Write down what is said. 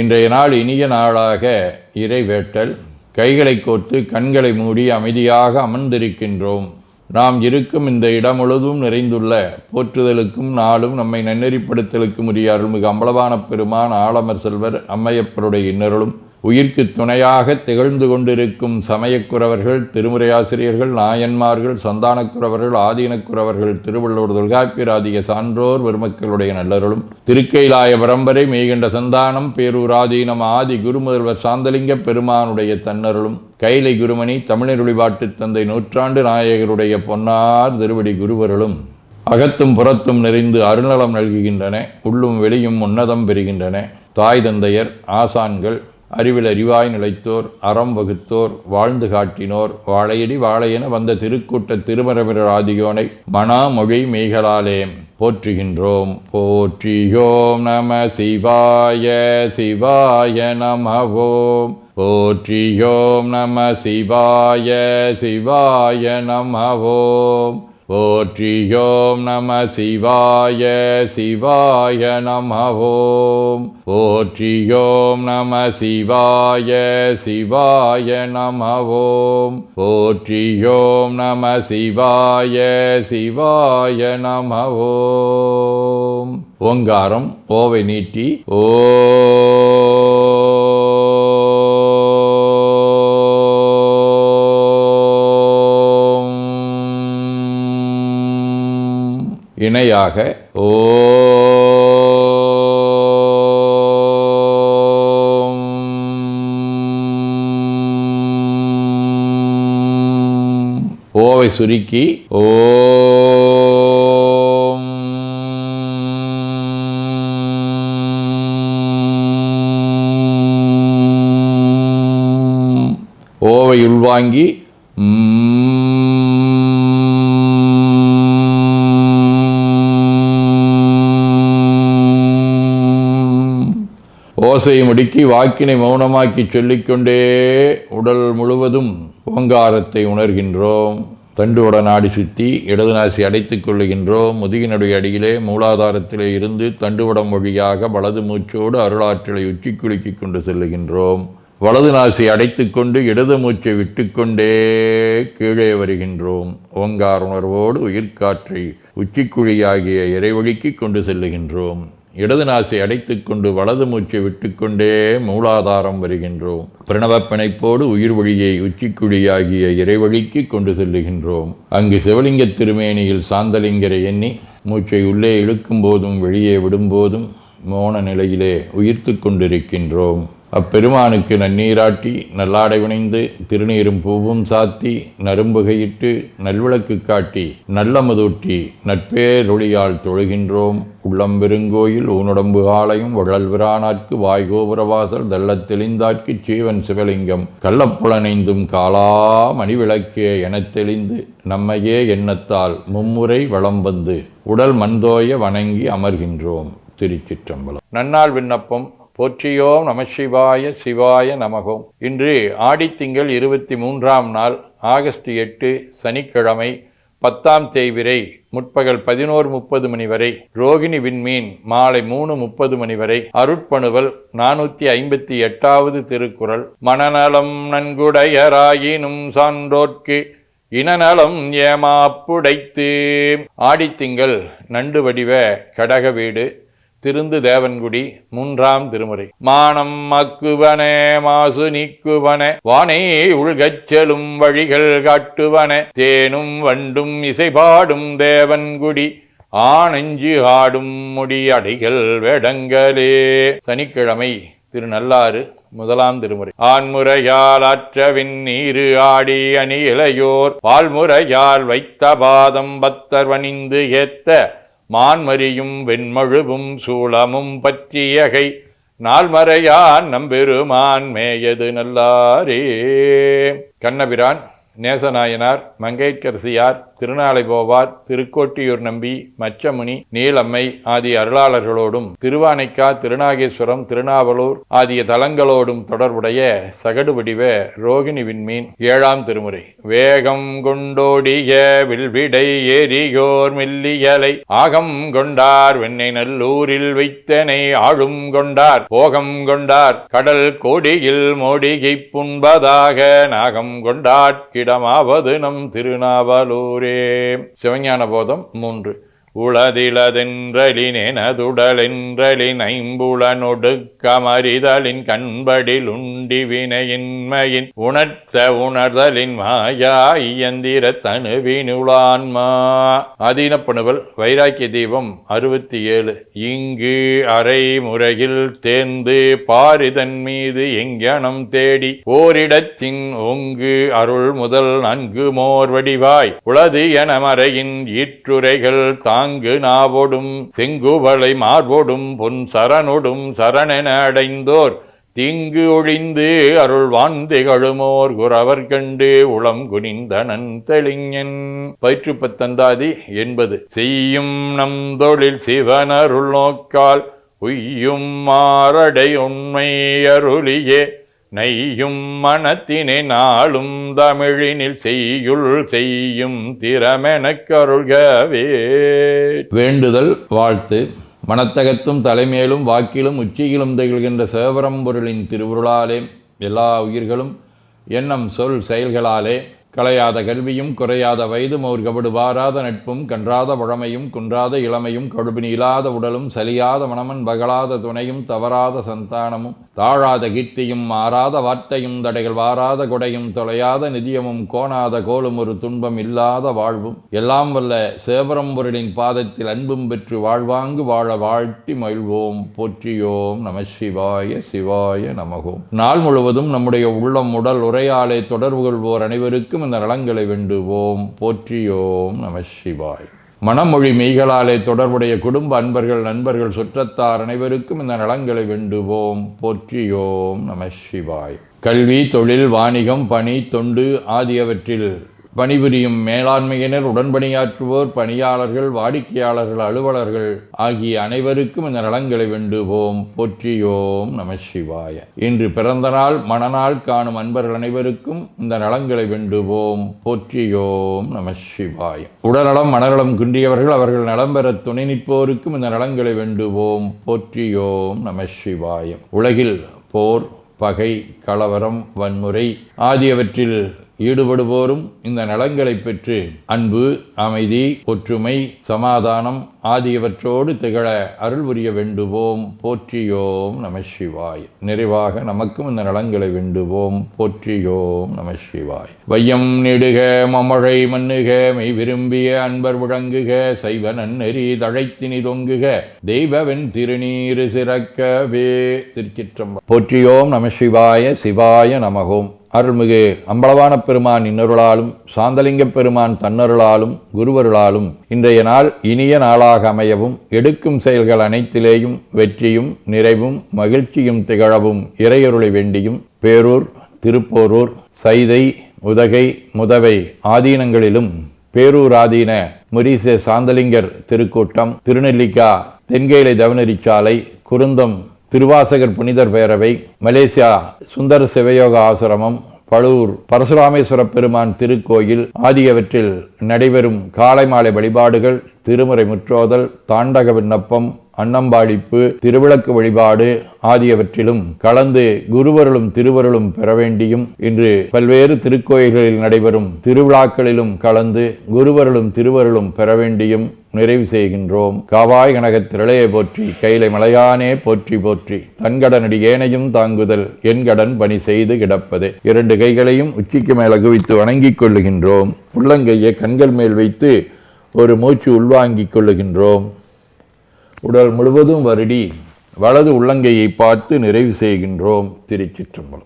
இன்றைய நாள் இனிய நாளாக இறைவேட்டல். கைகளை கோர்த்து கண்களை மூடி அமைதியாக அமர்ந்திருக்கின்றோம். நாம் இருக்கும் இந்த இடம் முழுதும் நிறைந்துள்ள போற்றுதலுக்கும் நாளும் நம்மை நன்னெறிப்படுத்தலுக்கும் உரிய அருள்மிகு அம்பலவான பெருமான் ஆலமர் செல்வர் அம்மையப்பருடைய இன்னருளும் உயிர்க்கு துணையாக திகழ்ந்து கொண்டிருக்கும் சமயக்குறவர்கள், திருமுறையாசிரியர்கள், நாயன்மார்கள், சந்தானக்குறவர்கள், ஆதீனக்குறவர்கள், திருவள்ளுவர் தொல்காப்பியராதிய சான்றோர் பெருமக்களுடைய நல்லருளும் திருக்கைலாய பரம்பரை மெய்கண்ட சந்தானம் பேரூராதீனம் ஆதி குருமுதல்வர் சாந்தலிங்க பெருமானுடைய தன்னருளும் கைலை குருமணி தமிழருளிபாட்டு தந்தை நூற்றாண்டு நாயகருடைய பொன்னார் திருவடி குருவருளும் அகத்தும் புறத்தும் நிறைந்து அருநலம் நல்குகின்றன. உள்ளும் வெளியும் உன்னதம் பெறுகின்றன. தாய் தந்தையர், ஆசான்கள், அறிவில் அறிவாய் நிலைத்தோர், அறம் வகுத்தோர், வாழ்ந்து காட்டினோர், வாழையடி வாழையென வந்த திருக்கூட்ட திருமரபிரர் ஆதியோனை மனாமொழி மெய்களாலே போற்றுகின்றோம். போற்றியோம் நம சிவாய சிவாய நமவோம். போற்றியோம் நம சிவாய சிவாய நமவோம். போற்றியோம் நம சிவாய சிவாய நமவோம். போற்றியோம் நம சிவாய சிவாய நமவோம். போற்றியோம் நம சிவாய சிவாய நமவோம். ஓங்காரம் ஓவை நீட்டி ஓ இணையாக ஓம். ஓவை சுருக்கி ஓம். ஓவை உள்வாங்கி ஓசையை முடுக்கி வாக்கினை மௌனமாக்கி சொல்லிக்கொண்டே உடல் முழுவதும் ஓங்காரத்தை உணர்கின்றோம். தண்டுவட நாடி சுற்றி இடது நாசி அடைத்துக் கொள்ளுகின்றோம். முதுகினுடைய அடியிலே மூலாதாரத்திலே இருந்து தண்டுவடம் வழியாக வலது மூச்சோடு அருளாற்றலை உச்சி குலுக்கி கொண்டு செல்லுகின்றோம். வலது நாசி அடைத்து கொண்டு இடது மூச்சை விட்டுக்கொண்டே கீழே வருகின்றோம். ஓங்கார உணர்வோடு உயிர்காற்றை உச்சிக்குழியாகிய இறைவழிக்கு கொண்டு செல்லுகின்றோம். இடது நாசை அடைத்து கொண்டு வலது மூச்சை விட்டுக்கொண்டே மூலாதாரம் வருகின்றோம். பிரணவ பிணைப்போடு உயிர் வழியை உச்சிக்குழியாகிய இறைவழிக்கு கொண்டு செல்லுகின்றோம். அங்கு சிவலிங்க திருமேனியில் சாந்தலிங்கரை எண்ணி மூச்சை உள்ளே இழுக்கும் போதும் வெளியே விடும்போதும் மோன நிலையிலே உயிர்த்து கொண்டிருக்கின்றோம். அப்பெருமானுக்கு நன்னீராட்டி நல்லாடை வினைந்து திருநீரும் பூவும் சாத்தி நரும்புகையிட்டு நல்விளக்கு காட்டி நல்லமுதூட்டி நட்பேரொளியால் தொழுகின்றோம். உள்ளம் பெருங்கோயில் ஊனுடம்பு ஆலயம் வள்ளல்விரானார்க்கு வாய்கோபுரவாசல் தள்ளத் தெளிந்தார்க்கு சீவன் சிவலிங்கம் கள்ளப்புலனைந்தும் காலா மணிவிளக்கே எனத் தெளிந்து நம்மையே எண்ணத்தால் மும்முறை வளம் வந்து உடல் மண்தோய வணங்கி அமர்கின்றோம். திருச்சிற்றம்பலம். நன்னாள் விண்ணப்பம். போற்றியோம் நம சிவாய சிவாய நமகோம். இன்று ஆடித்திங்கள் 23ஆம் நாள், ஆகஸ்ட் 8 சனிக்கிழமை, 10ஆம் தேய்பிறை முற்பகல் 11:30 மணி வரை, ரோகிணி விண்மீன் மாலை 3:30 மணி வரை, அருட்பணுவல் 458வது திருக்குறள். மனநலம் நன்குடையராயினும் சான்றோர்க்கு இனநலம் ஏமாப்புடைத்து. ஆடித்திங்கள் நண்டு வடிவ கடக வீடு, திருந்து தேவன்குடி, 3ஆம் திருமுறை. மானம் மக்குவன மாசு நீக்குவன வானே உள்கச் செலும் வழிகள் காட்டுவன தேனும் வண்டும் இசைபாடும் தேவன்குடி ஆனஞ்சு ஆடும் முடியடைகள் வேடங்களே. சனிக்கிழமை, திருநள்ளாறு, 1ஆம் திருமுறை. ஆண்முறையால் அற்றவின் நீரு ஆடி அணி இளையோர் பால்முறையால் வைத்த பாதம் பத்தர் வணிந்து ஏத்த மான்மரியும் வெண்மழுவும் சூளமும் பற்றியகை நால்மறையான் நம்பெருமான் மேயது நல்லாரே. கண்ணபிரான், நேசநாயனார், மங்கையர்க்கரசியார், திருநாளை போவார், திருக்கோட்டியூர் நம்பி, மச்சமுனி, நீலம்மை ஆகிய அருளாளர்களோடும் திருவானைக்கா, திருநாகேஸ்வரம், திருநாவலூர் ஆகிய தலங்களோடும் தொடர்புடைய சகடு வடிவ ரோகிணி விண்மீன் 7ஆம் திருமுறை. வேகம் கொண்டோடிய வில்விடை ஏரியோர் மெல்லியலை ஆகம் கொண்டார், வெண்ணை நல்லூரில் வைத்தனை ஆழும் கொண்டார், போகம் கொண்டார், கடல் கோடியில் மோடிகை புண்பதாக நாகம் கொண்டாட்கிடமாவது நம் திருநாவலூரே. சிவஞான போதம் 3. உளதிலதென்றலினெனதுடலென்றலின் ஐம்புலனொடுக்கமறிதலின் கண்படில் உண்டிவினையின்மையின் உணர்த்த உணர்தலின் மாயா இயந்திர தனுவினுளான்மா. ஆதீனப்பணுவல் வைராக்கிய தீபம் 67. இங்கு அரை முறையில் தேர்ந்து பாரிதன் மீது எங்கனம் தேடி ஓரிடத்தின் ஒங்கு அருள் முதல் 4 மோர் வடிவாய் உளது என மறையின் ஈற்றுரைகள் தாங்கு நாவோடும் செங்குவளை மார்போடும் பொன் சரணொடும் சரணென அடைந்தோர் தீங்கு ஒழிந்து அருள் வாழ்ந்திகழுமோர் குறவர் கண்டு உளம் குனிந்தனன் தெளிஞன். பயிற்று 19 80. செய்யும் நம் தொழில் சிவனருள் நோக்கால் உய்யும் மாரடை உண்மை அருளியே நெய்யும் மனத்தினை நாளும் தமிழினில் செய்யுள் செய்யும் திறமெனக்கருள்கவே. வேண்டுதல் வாழ்த்து. மனத்தகத்தும் தலைமேலும் வாக்கிலும் உச்சியிலும் திகழ்கின்ற சிவபரம்பொருளின் திருவுருளாலே எல்லா உயிர்களும் எண்ணம் சொல் செயல்களாலே களையாத கல்வியும் குறையாத வயதும் ஒரு கபடு வாராத நட்பும் கன்றாத பழமையும் குன்றாத இளமையும் கடுபினி இல்லாத உடலும் சலியாத மனமன் பகலாத துணையும் தவறாத சந்தானமும் தாழாத கீர்த்தியும் மாறாத வார்த்தையும் தடைகள் வாராத கொடையும் தொலையாத நிதியமும் கோணாத கோலும் ஒரு துன்பம் இல்லாத வாழ்வும் எல்லாம் வல்ல சிவபரம்பொருளின் பாதத்தில் அன்பும் பெற்று வாழ்வாங்கு வாழ வாழ்த்தி மகிழ்வோம். போற்றியோம் நம சிவாய சிவாய நமகோம். நாள் முழுவதும் நம்முடைய உள்ளம் உடல் உரையாலே தொடர்பு கொள்வோர் அனைவருக்கும் இந்த நலங்களை வேண்டுவோம். போற்றியோம் நம சிவாய். மனமொழி மெய்களாலே தொடர்புடைய குடும்ப அன்பர்கள் நண்பர்கள் சுற்றத்தார் அனைவருக்கும் இந்த நலங்களை வேண்டுவோம். போற்றியோம் நம சிவாய். கல்வி, தொழில், வாணிகம், பணி, தொண்டு ஆகியவற்றில் பணிபுரியும் மேலாண்மையினர், உடன்பணியாற்றுவோர், பணியாளர்கள், வாடிக்கையாளர்கள், அலுவலர்கள் ஆகிய அனைவருக்கும் இந்த நலங்களை வேண்டுவோம். போற்றியோம் நம சிவாய. இன்று பிறந்த நாள் மணநாள் காணும் அன்பர்கள் அனைவருக்கும் இந்த நலங்களை வேண்டுவோம். போற்றியோம் நம சிவாய. உடல்நலம் மனநலம் குன்றியவர்கள் அவர்கள் நலம் பெற துணை நிற்போருக்கும் இந்த நலங்களை வேண்டுவோம். போற்றியோம் நம சிவாய. உலகில் போர், பகை, கலவரம், வன்முறை ஆகியவற்றில் ஈடுபடுவோரும் இந்த நலங்களை பெற்று அன்பு, அமைதி, ஒற்றுமை, சமாதானம் ஆகியவற்றோடு திகழ அருள் புரிய வேண்டுவோம். போற்றியோம் நம சிவாய். நிறைவாக நமக்கும் இந்த நலங்களை வேண்டுவோம். போற்றியோம் நம சிவாய். வையம் நெடுக மமழை மண்ணுக மெய் விரும்பிய அன்பர் முழங்குக சைவ நன்னெறி தழைத்தினி தொங்குக தெய்வவென் திருநீரு சிறக்கவே. திருச்சிற்றம்பலம். போற்றியோம் நம சிவாய சிவாய நமகோம். அருள்மிகு அம்பலவான பெருமான் இன்னருளாலும் சாந்தலிங்க பெருமான் தன்னருளாலும் குருவருளாலும் இன்றைய நாள் இனிய நாளாக அமையவும் எடுக்கும் செயல்கள் அனைத்திலேயும் வெற்றியும் நிறைவும் மகிழ்ச்சியும் திகழவும் இறையருளை வேண்டியும் பேரூர், திருப்போரூர், சைதை, உதகை, முதவை ஆதீனங்களிலும் பேரூர் ஆதீன முரீச சாந்தலிங்கர் திருக்கூட்டம், திருநெல்லிக்கா தென்கேலை தவநெறிச்சாலை, குருந்தம் திருவாசகர் புனிதர் பேரவை, மலேசியா சுந்தர சிவயோக ஆசிரமம், பழூர் பரசுராமேஸ்வர பெருமான் திருக்கோயில் ஆகியவற்றில் நடைபெறும் காலை மாலை வழிபாடுகள், திருமுறை முற்றோதல், தாண்டக விண்ணப்பம், அன்னம்பாடிப்பு, திருவிளக்கு வழிபாடு ஆகியவற்றிலும் கலந்து குருவருளும் திருவருளும் பெற வேண்டியும் இன்று பல்வேறு திருக்கோயில்களில் நடைபெறும் திருவிழாக்களிலும் கலந்து குருவருளும் திருவருளும் பெற வேண்டியும் நிறைவு செய்கின்றோம். காவாய் கனகத் திரளையை போற்றி கைலை மலையானே போற்றி போற்றி தன்கடனடி ஏனையும் தாங்குதல் என் கடன் பணி செய்து கிடப்பது. 2 கைகளையும் உச்சிக்கு மேல் குவித்து வணங்கிக் கொள்ளுகின்றோம். உள்ளங்கையை கண்கள் மேல் வைத்து ஒரு மூச்சு உள்வாங்கிக் கொள்ளுகின்றோம். உடல் முழுவதும் வருடி வலது உள்ளங்கையை பார்த்து நிறைவு செய்கின்றோம். திருச்சிற்றம்பலம்.